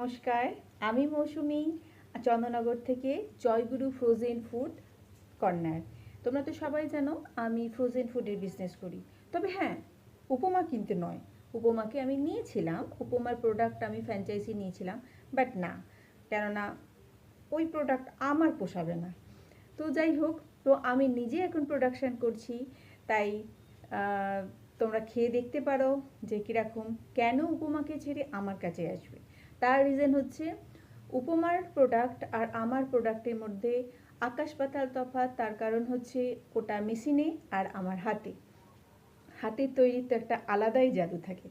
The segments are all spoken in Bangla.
নমস্কার, আমি মৌসুমি চন্দননগর থেকে জয়গুরু ফ্রোজেন ফুড কর্নার। তোমরা তো সবাই জানো আমি ফ্রোজেন ফুডের বিজনেস করি। তবে হ্যাঁ, উপমা কিন্তু নয়। উপমাকে আমি নিয়েছিলাম, উপমার প্রোডাক্ট আমি ফ্র্যাঞ্চাইজি নিয়েছিলাম, বাট না, কেননা ওই প্রোডাক্ট আমার পোষাবে না। তো যাই হোক, তো আমি নিজে এখন প্রোডাকশান করছি। তাই তোমরা খেয়ে দেখতে পারো যে কীরকম, কেন উপমাকে ছেড়ে আমার কাছে আসবে। তার রিজন হচ্ছে উপমার প্রোডাক্ট আর আমার প্রোডাক্টের মধ্যে আকাশ পাতাল তফাৎ। তার কারণ হচ্ছে ওটা মেশিনে আর আমার হাতে। হাতের তৈরির তো একটা আলাদাই জাদু থাকে।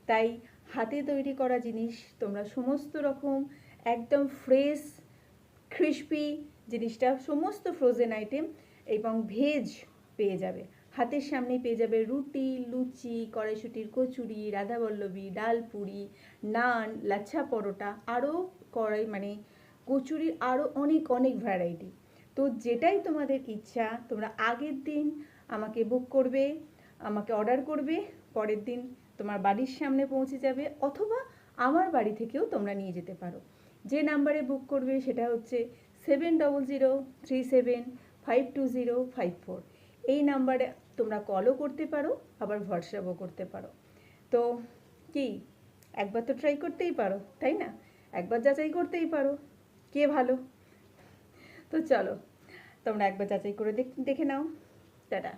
তাই হাতে তৈরি করা জিনিস তোমরা সমস্ত রকম একদম ফ্রেশ ক্রিস্পি জিনিসটা, সমস্ত ফ্রোজেন আইটেম এবং ভেজ পেয়ে যাবে। হাতের সামনেই পেয়ে যাবে রুটি, লুচি, কড়াইশুঁটির কচুরি, রাধাবল্লভী, ডালপুরি, নান, লাচ্ছা পরোটা, আরও কচুরির আরও অনেক অনেক ভ্যারাইটি। তো যেটাই তোমাদের ইচ্ছা তোমরা আগের দিন আমাকে বুক করবে, আমাকে অর্ডার করবে, পরের দিন তোমার বাড়ির সামনে পৌঁছে যাবে, অথবা আমার বাড়ি থেকেও তোমরা নিয়ে যেতে পারো। যে নাম্বারে বুক করবে সেটা হচ্ছে 7003752054। এই নাম্বারে তোমরা কলও করতে পারো, আবার হোয়াটসঅ্যাপও করতে পারো। তো কি, একবার তো ট্রাই করতেই পারো, তাই না? একবার যাচাই করতেই পারো কে ভালো। তো চলো, তোমরা একবার যাচাই করে দেখে নাও। টাটা।